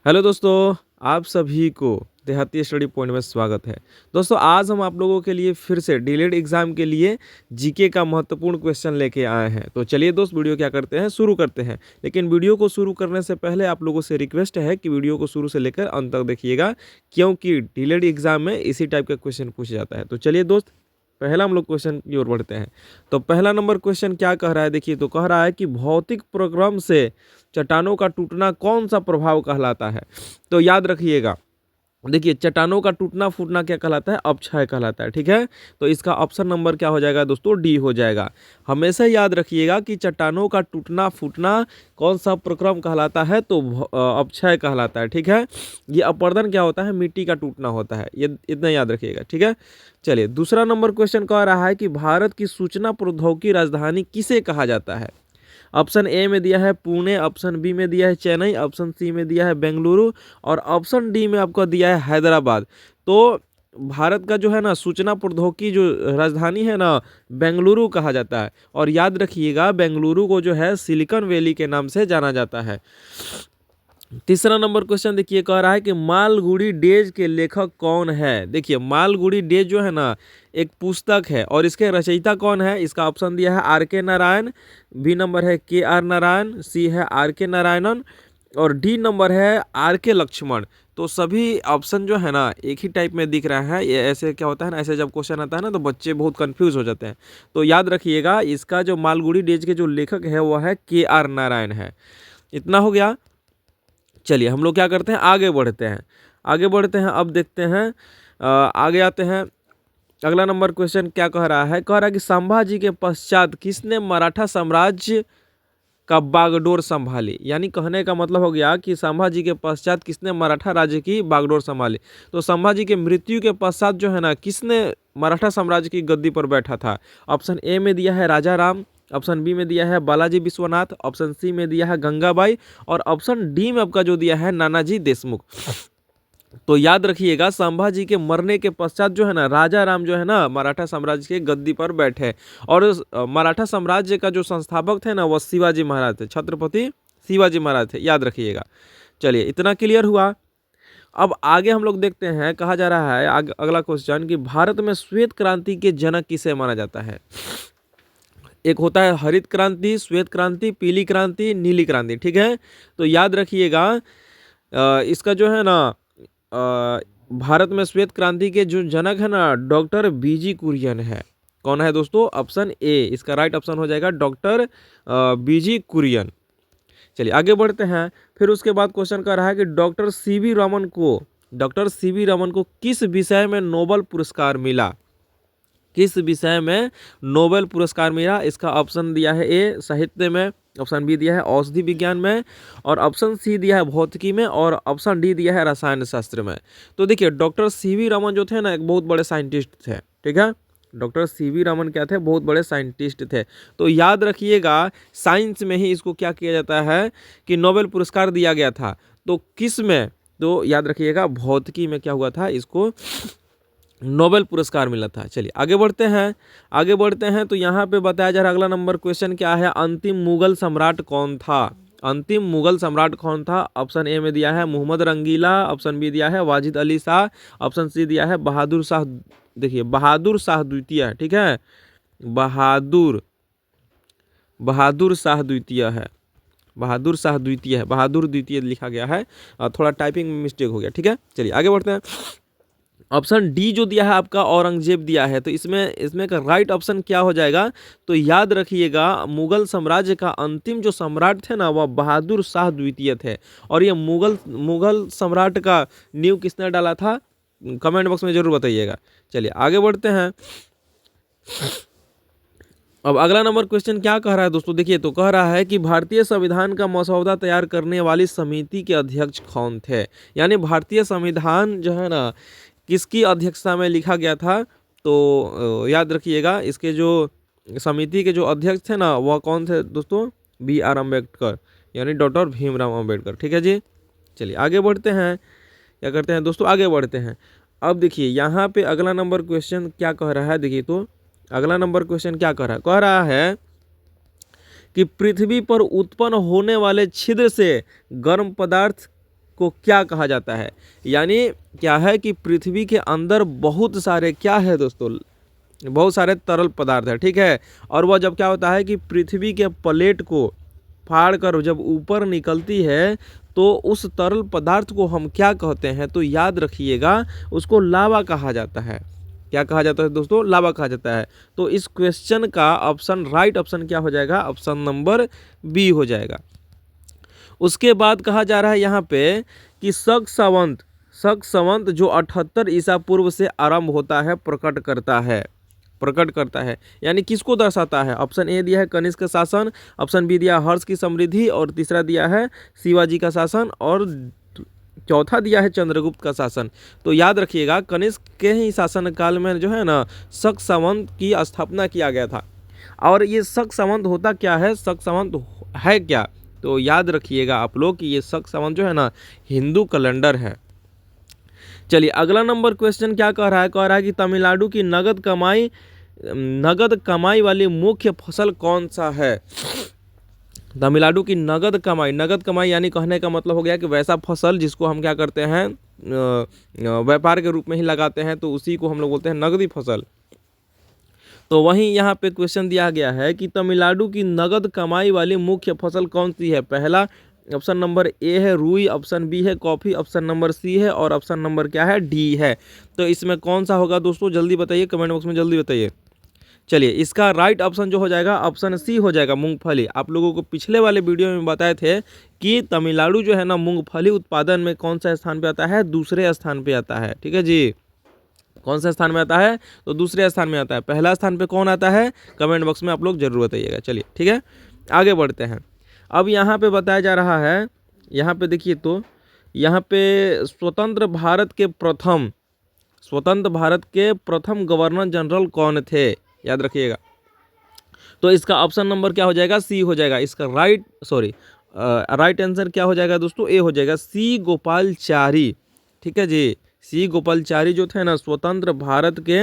Hello दोस्तों, आप सभी को देहाती स्टडी पॉइंट में स्वागत है। दोस्तों, आज हम आप लोगों के लिए फिर से डीएलएड एग्जाम के लिए जीके का महत्वपूर्ण क्वेश्चन लेके आए हैं। तो चलिए दोस्त, वीडियो क्या करते हैं, शुरू करते हैं। लेकिन वीडियो को शुरू करने से पहले आप लोगों से रिक्वेस्ट है कि वीडियो को शुरू से लेकर अंत तक देखिएगा, क्योंकि डीएलएड एग्जाम में इसी टाइप का क्वेश्चन पूछा जाता है। तो चलिए दोस्त, पहला हम लोग क्वेश्चन की ओर बढ़ते हैं। तो पहला नंबर क्वेश्चन क्या कह रहा है, देखिए। तो कह रहा है कि भौतिक प्रक्रम से चट्टानों का टूटना कौन सा प्रभाव कहलाता है। तो याद रखिएगा, देखिए, चट्टानों का टूटना फूटना क्या कहलाता है, अपक्षय कहलाता है। ठीक है, तो इसका ऑप्शन नंबर क्या हो जाएगा दोस्तों, डी हो जाएगा। हमेशा याद रखिएगा कि चट्टानों का टूटना फूटना कौन सा प्रक्रम कहलाता है, तो अपक्षय कहलाता है। ठीक है, ये अपर्दन क्या होता है, मिट्टी का टूटना होता है, ये इतना याद रखिएगा। ठीक है, चलिए दूसरा नंबर क्वेश्चन कह रहा है कि भारत की सूचना प्रौद्योगिकी राजधानी किसे कहा जाता है। ऑप्शन ए में दिया है पुणे, ऑप्शन बी में दिया है चेन्नई, ऑप्शन सी में दिया है बेंगलुरु और ऑप्शन डी में आपको दिया है हैदराबाद। तो भारत का जो है ना सूचना प्रौद्योगिकी जो राजधानी है ना, बेंगलुरु कहा जाता है। और याद रखिएगा, बेंगलुरु को जो है सिलिकॉन वैली के नाम से जाना जाता है। तीसरा नंबर क्वेश्चन देखिए, कह रहा है कि मालगुडी डेज के लेखक कौन है। देखिए, मालगुडी डेज जो है ना एक पुस्तक है, और इसके रचयिता कौन है, इसका ऑप्शन दिया है आर के नारायण, बी नंबर है के आर नारायण, सी है आर के नारायणन और डी नंबर है आर के लक्ष्मण। तो सभी ऑप्शन जो है ना एक ही टाइप में दिख रहा है। ये ऐसे क्या होता है ना, ऐसे जब क्वेश्चन आता है ना तो बच्चे बहुत कंफ्यूज हो जाते हैं। तो याद रखिएगा, इसका जो मालगुडी डेज के जो लेखक है वो है के आर नारायण है। इतना हो गया। चलिए हम लोग क्या करते हैं, आगे बढ़ते हैं। आगे बढ़ते हैं, अब देखते हैं, आगे आते हैं। अगला नंबर क्वेश्चन क्या कह रहा है, कह रहा है कि संभाजी के पश्चात किसने मराठा साम्राज्य का बागडोर संभाली। यानी कहने का मतलब हो गया कि संभाजी के पश्चात किसने मराठा राज्य की बागडोर संभाली। तो संभाजी के मृत्यु के पश्चात जो है ना किसने मराठा साम्राज्य की गद्दी पर बैठा था। ऑप्शन ए में दिया है राजा राम, ऑप्शन बी में दिया है बालाजी विश्वनाथ, ऑप्शन सी में दिया है गंगाबाई और ऑप्शन डी में आपका जो दिया है नानाजी देशमुख। तो याद रखिएगा, संभाजी के मरने के पश्चात जो है ना राजा राम जो है ना मराठा साम्राज्य के गद्दी पर बैठे। और मराठा साम्राज्य का जो संस्थापक थे ना वह शिवाजी महाराज थे, छत्रपति शिवाजी महाराज थे, याद रखिएगा। चलिए इतना क्लियर हुआ। अब आगे हम लोग देखते हैं, कहा जा रहा है अगला क्वेश्चन कि भारत में श्वेत क्रांति के जनक किसे माना जाता है। एक होता है हरित क्रांति, श्वेत क्रांति, पीली क्रांति, नीली क्रांति। ठीक है, तो याद रखिएगा, इसका जो है ना भारत में श्वेत क्रांति के जो जनक है ना डॉक्टर बीजी कुरियन है। कौन है दोस्तों, ऑप्शन ए इसका राइट ऑप्शन हो जाएगा, डॉक्टर बीजी कुरियन। चलिए आगे बढ़ते हैं। फिर उसके बाद क्वेश्चन कर रहा है कि डॉक्टर सीवी रमन को किस विषय में नोबेल पुरस्कार मिला। किस विषय में नोबेल पुरस्कार मिला। इसका ऑप्शन दिया है ए साहित्य में, ऑप्शन बी दिया है औषधि विज्ञान में और ऑप्शन सी दिया है भौतिकी में और ऑप्शन डी दिया है रसायन शास्त्र में। तो देखिए, डॉक्टर सीवी रमन जो थे ना एक बहुत बड़े साइंटिस्ट थे। ठीक है, डॉक्टर सीवी रमन क्या थे, बहुत बड़े साइंटिस्ट थे। तो याद रखिएगा, साइंस में ही इसको क्या किया जाता है कि नोबेल पुरस्कार दिया गया था। तो किस में, तो याद रखिएगा भौतिकी में क्या हुआ था, इसको नोबेल पुरस्कार मिला था। चलिए आगे बढ़ते हैं। आगे बढ़ते हैं तो यहाँ पे बताया जा रहा है अगला नंबर क्वेश्चन क्या है, अंतिम मुगल सम्राट कौन था। अंतिम मुगल सम्राट कौन था। ऑप्शन ए में दिया है मोहम्मद रंगीला, ऑप्शन बी दिया है वाजिद अली शाह, ऑप्शन सी दिया है बहादुर शाह। देखिए, बहादुर शाह द्वितीय है। ठीक है, बहादुर शाह द्वितीय है, बहादुर शाह द्वितीय है, बहादुर द्वितीय लिखा गया है, थोड़ा टाइपिंग में मिस्टेक हो गया। ठीक है, चलिए आगे बढ़ते हैं। ऑप्शन डी जो दिया है आपका औरंगजेब दिया है, तो इसमें का राइट ऑप्शन क्या हो जाएगा, तो याद रखिएगा मुगल साम्राज्य का अंतिम जो सम्राट थे ना वह बहादुर शाह द्वितीय थे। और ये मुगल सम्राट का नींव किसने डाला था, कमेंट बॉक्स में जरूर बताइएगा। चलिए आगे बढ़ते हैं। अब अगला नंबर क्वेश्चन क्या कह रहा है दोस्तों, देखिए। तो कह रहा है कि भारतीय संविधान का मसौदा तैयार करने वाली समिति के अध्यक्ष कौन थे। यानी भारतीय संविधान जो है ना किसकी अध्यक्षता में लिखा गया था। तो याद रखिएगा, इसके जो समिति के जो अध्यक्ष थे ना वह कौन थे दोस्तों, बी आर अम्बेडकर, यानी डॉक्टर भीमराव अम्बेडकर। ठीक है जी, चलिए आगे बढ़ते हैं। क्या करते हैं दोस्तों, आगे बढ़ते हैं। अब देखिए यहाँ पे अगला नंबर क्वेश्चन क्या कह रहा है, देखिए। तो अगला नंबर क्वेश्चन क्या कह रहा है कि पृथ्वी पर उत्पन्न होने वाले छिद्र से गर्म पदार्थ को क्या कहा जाता है। यानी क्या है कि पृथ्वी के अंदर बहुत सारे क्या है दोस्तों, बहुत सारे तरल पदार्थ है, ठीक है। और वह जब क्या होता है कि पृथ्वी के प्लेट को फाड़ कर जब ऊपर निकलती है तो उस तरल पदार्थ को हम क्या कहते हैं, तो याद रखिएगा उसको लावा कहा जाता है। क्या कहा जाता है दोस्तों, लावा कहा जाता है। तो इस क्वेश्चन का ऑप्शन राइट ऑप्शन क्या हो जाएगा, ऑप्शन नंबर बी हो जाएगा। उसके बाद कहा जा रहा है यहाँ पे कि शक संवत जो 78 ईसा पूर्व से आरंभ होता है प्रकट करता है यानी किसको दर्शाता है। ऑप्शन ए दिया है कनिष्क शासन, ऑप्शन बी दिया हर्ष की समृद्धि, और तीसरा दिया है शिवाजी का शासन, और चौथा दिया है चंद्रगुप्त का शासन। तो याद रखिएगा कनिष्क के ही शासन काल में जो है ना शक संवत की स्थापना किया गया था। और ये शक संवत होता क्या है, शक संवत है क्या, तो याद रखिएगा आप लोग कि ये शक संवत जो है ना हिंदू कैलेंडर है। चलिए अगला नंबर क्वेश्चन क्या कह रहा है कि तमिलनाडु की नगद कमाई वाली मुख्य फसल कौन सा है। तमिलनाडु की नगद कमाई यानी कहने का मतलब हो गया कि वैसा फसल जिसको हम क्या करते हैं व्यापार के रूप में ही लगाते हैं, तो उसी को हम लोग बोलते हैं नगदी फसल। तो वहीं यहाँ पे क्वेश्चन दिया गया है कि तमिलनाडु की नगद कमाई वाली मुख्य फसल कौन सी है। पहला ऑप्शन नंबर ए है रुई, ऑप्शन बी है कॉफ़ी, ऑप्शन नंबर सी है, और ऑप्शन नंबर क्या है डी है। तो इसमें कौन सा होगा दोस्तों, जल्दी बताइए, कमेंट बॉक्स में जल्दी बताइए। चलिए इसका राइट ऑप्शन जो हो जाएगा ऑप्शन सी हो जाएगा, मूंगफली। आप लोगों को पिछले वाले वीडियो में बताए थे कि तमिलनाडु जो है ना मूंगफली उत्पादन में कौन सा स्थान पे आता है, दूसरे स्थान पे आता है, ठीक है जी। कौन सा स्थान में आता है, तो दूसरे स्थान में आता है। पहला स्थान पे कौन आता है, कमेंट बॉक्स में आप लोग जरूर बताइएगा। चलिए ठीक है आगे बढ़ते हैं। अब यहाँ पे बताया जा रहा है, यहाँ पे देखिए तो यहाँ पे स्वतंत्र भारत के प्रथम गवर्नर जनरल कौन थे, याद रखिएगा। तो इसका ऑप्शन नंबर क्या हो जाएगा, सी हो जाएगा। इसका राइट आंसर क्या हो जाएगा दोस्तों, ए हो जाएगा, सी गोपालचारी, ठीक है जी। सी गोपालचारी जो थे ना स्वतंत्र भारत के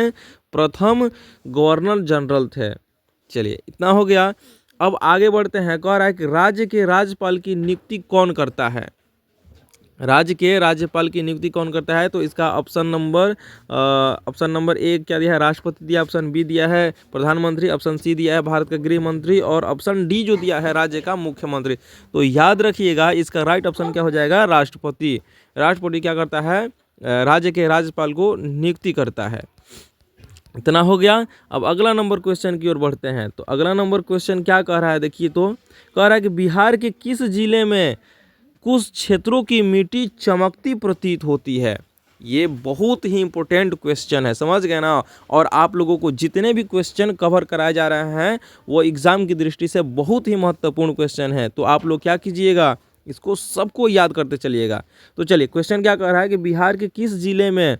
प्रथम गवर्नर जनरल थे। चलिए इतना हो गया। अब आगे बढ़ते हैं। कह रहा है कि राज्य के राज्यपाल की नियुक्ति कौन करता है। राज्य के राज्यपाल की नियुक्ति कौन करता है, तो इसका ऑप्शन नंबर ए क्या दिया है, राष्ट्रपति दिया, ऑप्शन बी दिया है प्रधानमंत्री, ऑप्शन सी दिया है भारत का गृह मंत्री, और ऑप्शन डी जो दिया है राज्य का मुख्यमंत्री। तो याद रखिएगा इसका राइट ऑप्शन क्या हो जाएगा, राष्ट्रपति। राष्ट्रपति क्या करता है, राज्य के राज्यपाल को नियुक्ति करता है। इतना हो गया। अब अगला नंबर क्वेश्चन की ओर बढ़ते हैं। तो अगला नंबर क्वेश्चन क्या कह रहा है, देखिए तो कह रहा है कि बिहार के किस जिले में कुछ क्षेत्रों की मिट्टी चमकती प्रतीत होती है। ये बहुत ही इंपॉर्टेंट क्वेश्चन है, समझ गए ना। और आप लोगों को जितने भी क्वेश्चन कवर कराए जा रहे हैं वो एग्जाम की दृष्टि से बहुत ही महत्वपूर्ण क्वेश्चन है। तो आप लोग क्या कीजिएगा, इसको सबको याद करते चलिएगा। तो चलिए क्वेश्चन क्या कह रहा है कि बिहार के किस जिले में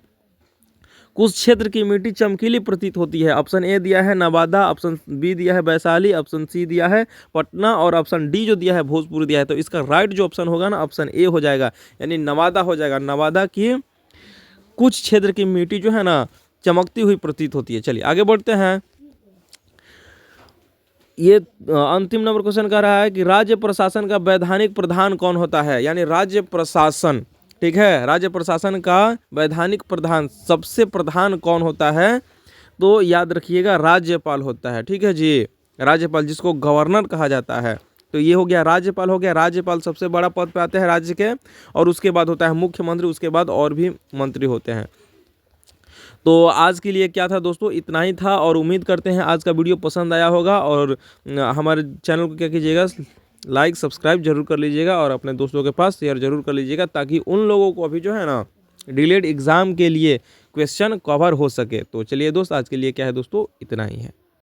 कुछ क्षेत्र की मिट्टी चमकीली प्रतीत होती है। ऑप्शन ए दिया है नवादा, ऑप्शन बी दिया है वैशाली, ऑप्शन सी दिया है पटना, और ऑप्शन डी जो दिया है भोजपुर दिया है। तो इसका राइट जो ऑप्शन होगा ना ऑप्शन ए हो जाएगा, यानी नवादा हो जाएगा। नवादा की कुछ क्षेत्र की मिट्टी जो है ना चमकती हुई प्रतीत होती है। चलिए आगे बढ़ते हैं। ये अंतिम नंबर क्वेश्चन कह रहा है कि राज्य प्रशासन का वैधानिक प्रधान कौन होता है, यानी राज्य प्रशासन, ठीक है, राज्य प्रशासन का वैधानिक प्रधान सबसे प्रधान कौन होता है, तो याद रखिएगा राज्यपाल होता है, ठीक है जी। राज्यपाल जिसको गवर्नर कहा जाता है। तो ये हो गया राज्यपाल हो गया। राज्यपाल सबसे बड़ा पद पे आते हैं राज्य के, और उसके बाद होता है मुख्यमंत्री, उसके बाद और भी मंत्री होते हैं। तो आज के लिए क्या था दोस्तों, इतना ही था। और उम्मीद करते हैं आज का वीडियो पसंद आया होगा। और हमारे चैनल को क्या कीजिएगा, लाइक सब्सक्राइब जरूर कर लीजिएगा, और अपने दोस्तों के पास शेयर जरूर कर लीजिएगा, ताकि उन लोगों को अभी जो है ना डीलेड एग्ज़ाम के लिए क्वेश्चन कवर हो सके। तो चलिए दोस्त आज के लिए क्या है दोस्तों, इतना ही है।